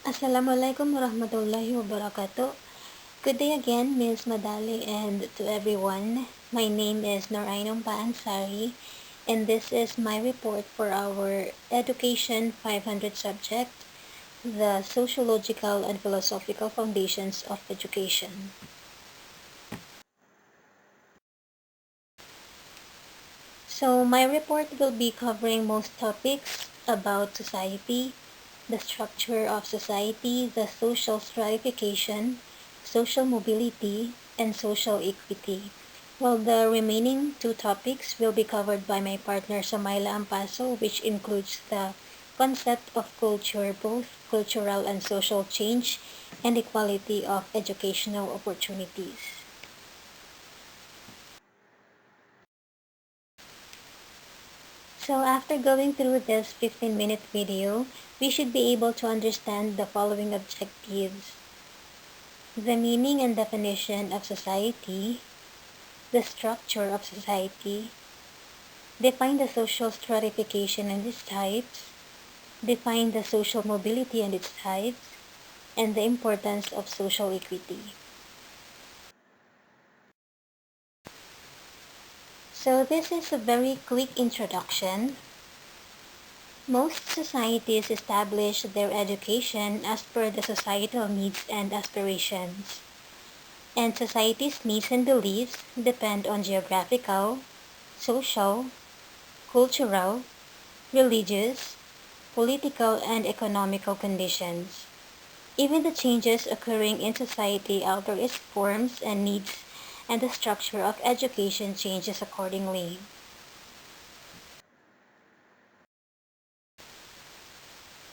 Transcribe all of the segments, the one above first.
Assalamualaikum warahmatullahi wabarakatuh. Good day again, Ms. Madali, and to everyone. My name is Norainong Paansari, and this is my report for our Education 500 subject, the Sociological and Philosophical Foundations of Education. So, my report will be covering most topics about society, the structure of society, the social stratification, social mobility, and social equity. While the remaining two topics will be covered by my partner Samaila Ampaso, which includes the concept of culture, both cultural and social change, and equality of educational opportunities. So after going through this 15-minute video, we should be able to understand the following objectives: the meaning and definition of society, the structure of society, define the social stratification and its types, define the social mobility and its types, and the importance of social equity. So this is a very quick introduction. Most societies establish their education as per the societal needs and aspirations. And society's needs and beliefs depend on geographical, social, cultural, religious, political, and economical conditions. Even the changes occurring in society alter its forms and needs, and the structure of education changes accordingly.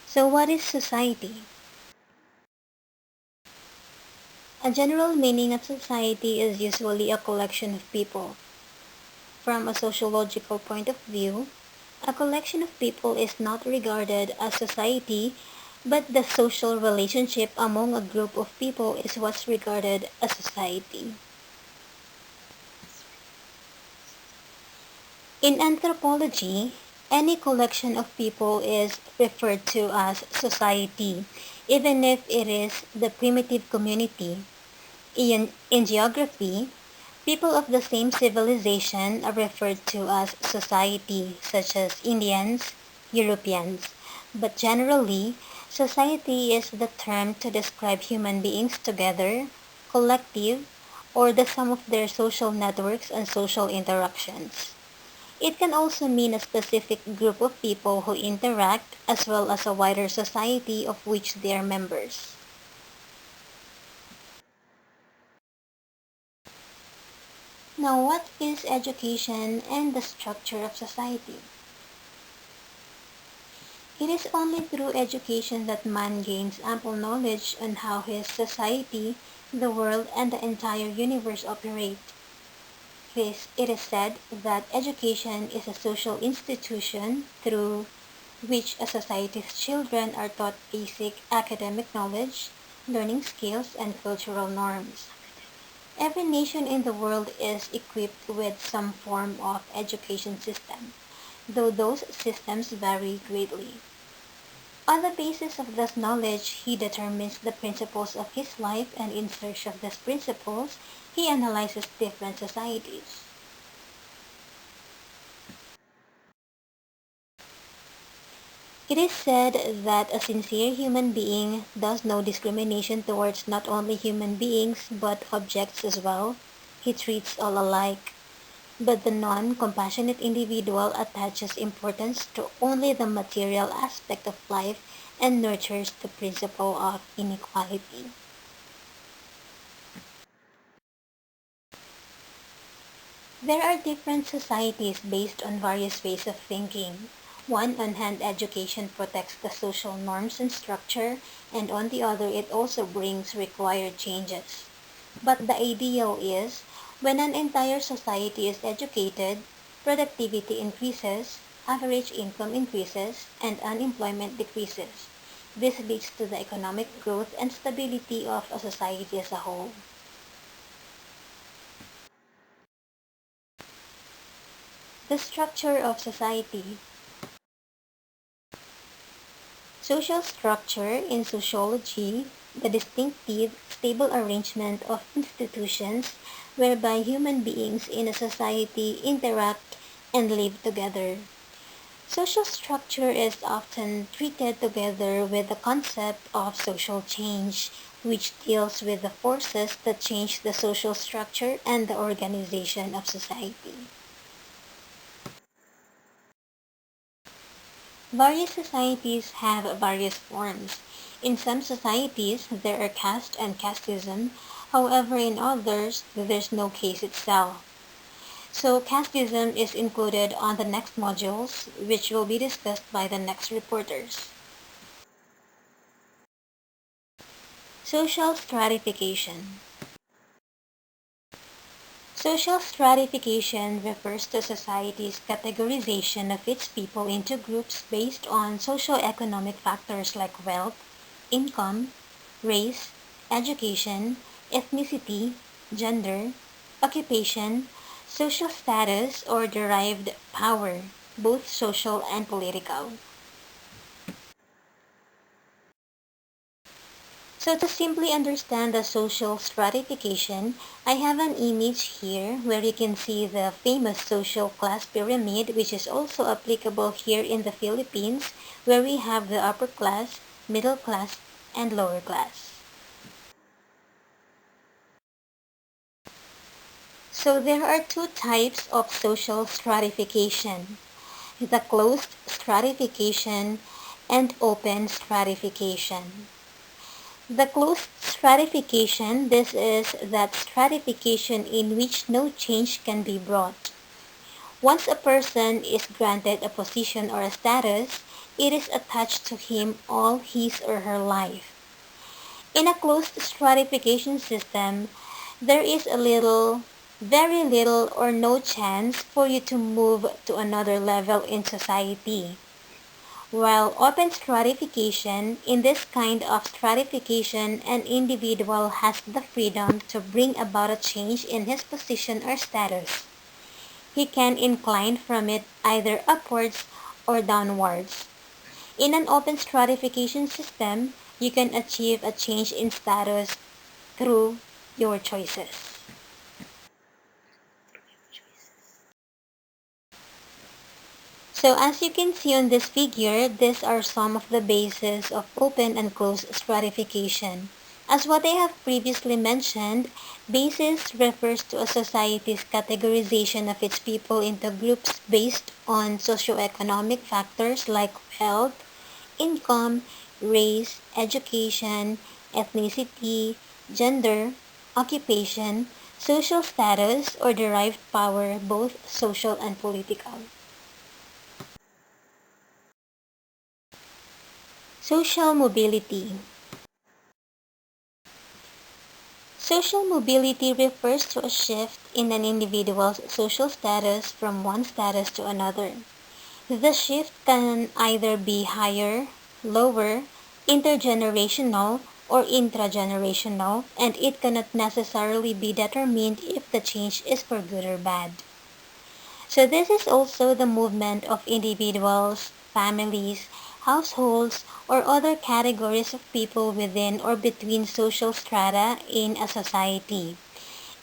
So, what is society? A general meaning of society is usually a collection of people. From a sociological point of view, a collection of people is not regarded as society, but the social relationship among a group of people is what's regarded as society. In anthropology, any collection of people is referred to as society, even if it is the primitive community. In geography, people of the same civilization are referred to as society, such as Indians, Europeans. But generally, society is the term to describe human beings together, collective, or the sum of their social networks and social interactions. It can also mean a specific group of people who interact, as well as a wider society of which they are members. Now, what is education and the structure of society? It is only through education that man gains ample knowledge on how his society, the world, and the entire universe operate. It is said that education is a social institution through which a society's children are taught basic academic knowledge, learning skills, and cultural norms. Every nation in the world is equipped with some form of education system, though those systems vary greatly. On the basis of this knowledge, he determines the principles of his life, and in search of these principles, he analyzes different societies. It is said that a sincere human being does no discrimination towards not only human beings but objects as well. He treats all alike. But the non-compassionate individual attaches importance to only the material aspect of life and nurtures the principle of inequality. There are different societies based on various ways of thinking. On hand, education protects the social norms and structure, and on the other, it also brings required changes. But the ideal is, when an entire society is educated, productivity increases, average income increases, and unemployment decreases. This leads to the economic growth and stability of a society as a whole. The structure of society. Social structure in sociology, the distinctive, stable arrangement of institutions whereby human beings in a society interact and live together. Social structure is often treated together with the concept of social change, which deals with the forces that change the social structure and the organization of society. Various societies have various forms. In some societies, there are caste and casteism. However, in others, there's no caste itself. So casteism is included on the next modules, which will be discussed by the next reporters. Social stratification. Social stratification refers to society's categorization of its people into groups based on socio-economic factors like wealth, income, race, education, ethnicity, gender, occupation, social status, or derived power, both social and political. So to simply understand the social stratification, I have an image here where you can see the famous social class pyramid, which is also applicable here in the Philippines, where we have the upper class, middle class, and lower class. So there are two types of social stratification: the closed stratification and open stratification. The closed stratification, this is that stratification in which no change can be brought. Once a person is granted a position or a status, it is attached to him all his or her life. In a closed stratification system, there is very little or no chance for you to move to another level in society. While open stratification, in this kind of stratification, an individual has the freedom to bring about a change in his position or status. He can incline from it either upwards or downwards. In an open stratification system, you can achieve a change in status through your choices. So as you can see on this figure, these are some of the bases of open and closed stratification. As what I have previously mentioned, basis refers to a society's categorization of its people into groups based on socioeconomic factors like wealth, income, race, education, ethnicity, gender, occupation, social status, or derived power, both social and political. Social mobility. Social mobility refers to a shift in an individual's social status from one status to another. The shift can either be higher, lower, intergenerational, or intragenerational, and it cannot necessarily be determined if the change is for good or bad. So this is also the movement of individuals, families, households, or other categories of people within or between social strata in a society.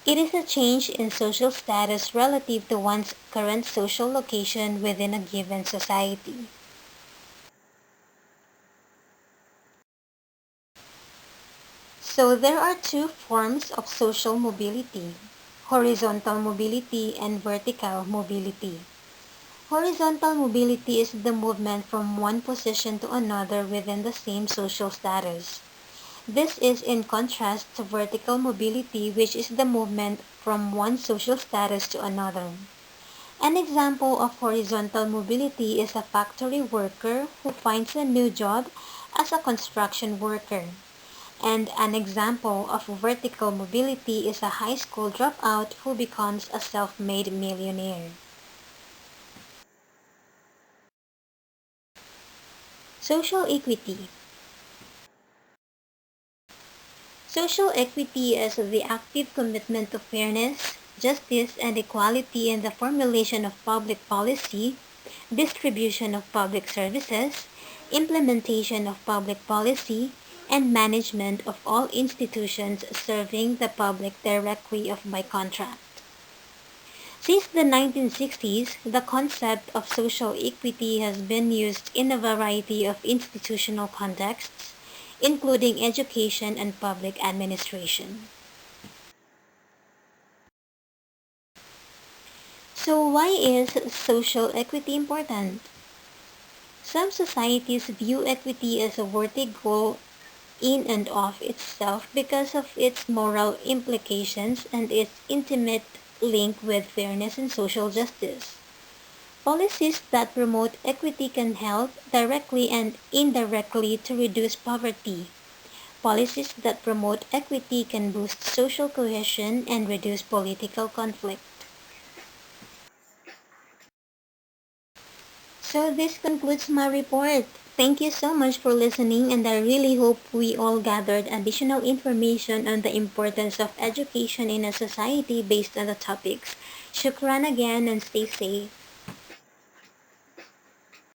It is a change in social status relative to one's current social location within a given society. So there are two forms of social mobility: horizontal mobility and vertical mobility. Horizontal mobility is the movement from one position to another within the same social status. This is in contrast to vertical mobility, which is the movement from one social status to another. An example of horizontal mobility is a factory worker who finds a new job as a construction worker. And an example of vertical mobility is a high school dropout who becomes a self-made millionaire. Social equity. Social equity is the active commitment to fairness, justice, and equality in the formulation of public policy, distribution of public services, implementation of public policy, and management of all institutions serving the public directly or by contract. Since the 1960s, the concept of social equity has been used in a variety of institutional contexts, including education and public administration. So why is social equity important? Some societies view equity as a worthy goal in and of itself because of its moral implications and its intimate link with fairness and social justice. Policies that promote equity can help directly and indirectly to reduce poverty. Policies that promote equity can boost social cohesion and reduce political conflict. So this concludes my report. Thank you so much for listening, and I really hope we all gathered additional information on the importance of education in a society based on the topics. Shukran again and stay safe.